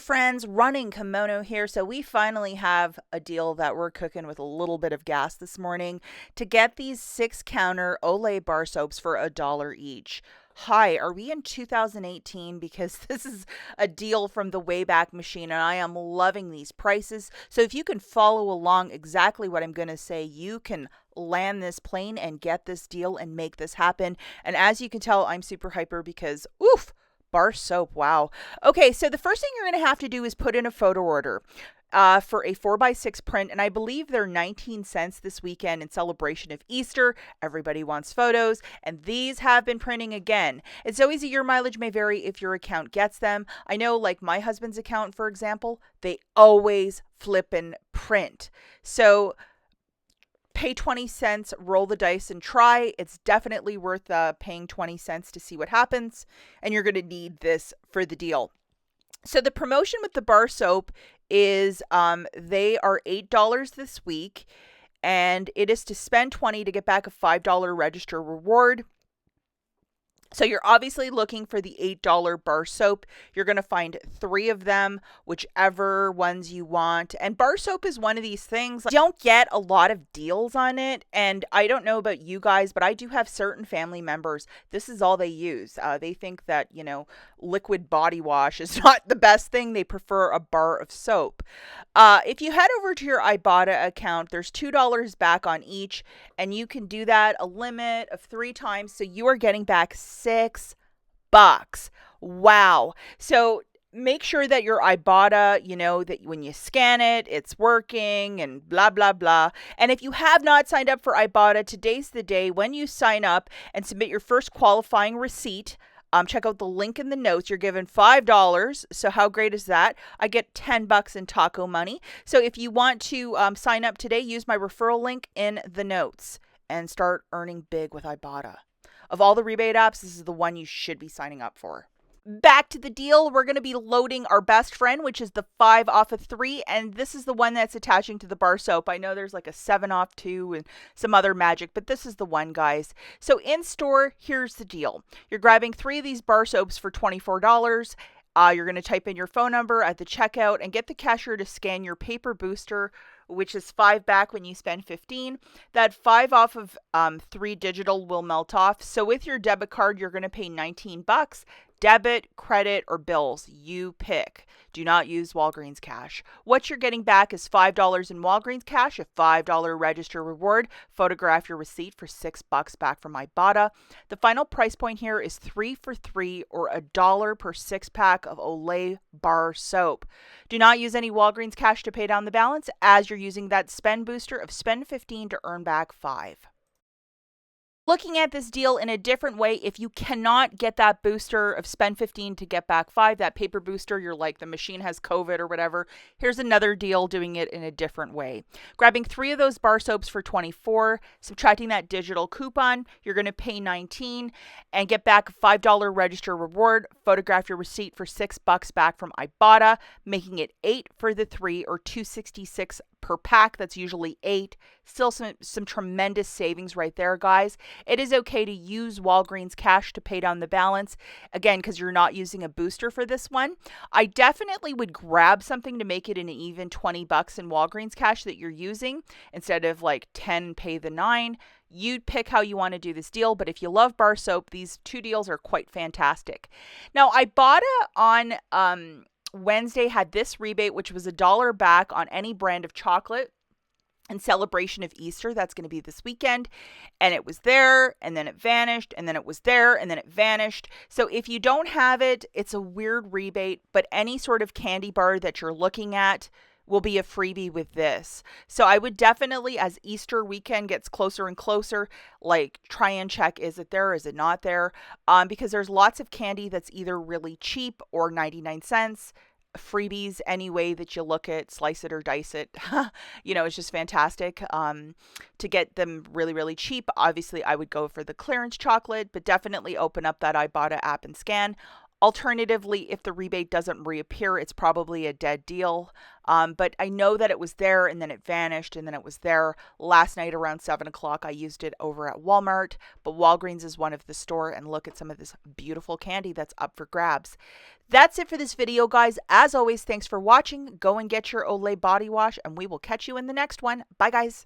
friends, Running Kimono here. So we finally have a deal that we're cooking with a little bit of gas this morning to get these 6-counter Olay bar soaps for $1 each. Hi, are we in 2018? Because this is a deal from the Wayback Machine and I am loving these prices. So if you can follow along exactly what I'm going to say, you can land this plane and get this deal and make this happen. And as you can tell, I'm super hyper because, oof, bar soap. Wow. Okay, so the first thing you're going to have to do is put in a photo order for a 4x6 print. And I believe they're 19 cents this weekend in celebration of Easter. Everybody wants photos. And these have been printing again. It's so easy. Your mileage may vary if your account gets them. I know, like my husband's account, for example, they always flip and print. So pay 20 cents, roll the dice and try. It's definitely worth paying 20 cents to see what happens. And you're going to need this for the deal. So the promotion with the bar soap is they are $8 this week. And it is to spend $20 to get back a $5 register reward. So you're obviously looking for the $8 bar soap. You're going to find 3 of them, whichever ones you want. And bar soap is one of these things. You don't get a lot of deals on it. And I don't know about you guys, but I do have certain family members. This is all they use. They think that, liquid body wash is not the best thing. They prefer a bar of soap. If you head over to your IBOTTA account, there's $2 back on each. And you can do that a limit of 3 times. So you are getting back $6. Wow. So make sure that your IBOTTA, that when you scan it, it's working and blah, blah, blah. And if you have not signed up for IBOTTA, today's the day when you sign up and submit your first qualifying receipt. Check out the link in the notes. You're given $5. So how great is that? I get $10 in taco money. So if you want to sign up today, use my referral link in the notes and start earning big with IBOTTA. Of all the rebate apps, this is the one you should be signing up for. Back to the deal, we're going to be loading our best friend, which is the 5 off of 3, and this is the one that's attaching to the bar soap. I know there's like a 7 off 2 and some other magic, but this is the one, guys. So in store, here's the deal. You're grabbing 3 of these bar soaps for $24. You're going to type in your phone number at the checkout and get the cashier to scan your paper booster, which is 5 back when you spend 15. That 5 off of 3 digital will melt off. So with your debit card, you're going to pay $19. Debit, credit, or bills, you pick. Do not use Walgreens cash. What you're getting back is $5 in Walgreens cash, a $5 register reward. Photograph your receipt for $6 back from IBOTTA. The final price point here is 3 for $3 or $1 per 6-pack of Olay bar soap. Do not use any Walgreens cash to pay down the balance, as you're using that spend booster of spend 15 to earn back 5. Looking at this deal in a different way, if you cannot get that booster of spend 15 to get back 5, that paper booster, you're like the machine has COVID or whatever, here's another deal doing it in a different way. Grabbing 3 of those bar soaps for $24, subtracting that digital coupon, you're going to pay $19 and get back a $5 register reward. Photograph your receipt for $6 back from IBOTTA, making it 8 for the 3 or $2.66 per pack. That's usually 8. Still some tremendous savings right there, guys. It is okay to use Walgreens cash to pay down the balance, again, because you're not using a booster for this one. I definitely would grab something to make it an even $20 in Walgreens cash that you're using instead of like 10, pay the 9. You'd pick how you want to do this deal, but if you love bar soap, these 2 deals are quite fantastic. Now, IBOTTA on Wednesday had this rebate, which was $1 back on any brand of chocolate in celebration of Easter. That's going to be this weekend. And it was there, and then it vanished, and then it was there, and then it vanished. So if you don't have it, it's a weird rebate, but any sort of candy bar that you're looking at will be a freebie with this. So I would definitely, as Easter weekend gets closer and closer, like try and check, is it there, is it not there? Because there's lots of candy that's either really cheap or 99 cents. Freebies any way that you look at, slice it or dice it. It's just fantastic. To get them really, really cheap, obviously I would go for the clearance chocolate, but definitely open up that IBOTTA app and scan. Alternatively, if the rebate doesn't reappear, it's probably a dead deal. But I know that it was there and then it vanished and then it was there last night around 7 o'clock. I used it over at Walmart, but Walgreens is one of the store, and look at some of this beautiful candy that's up for grabs. That's it for this video, guys. As always, thanks for watching. Go and get your Olay body wash, and we will catch you in the next one. Bye, guys.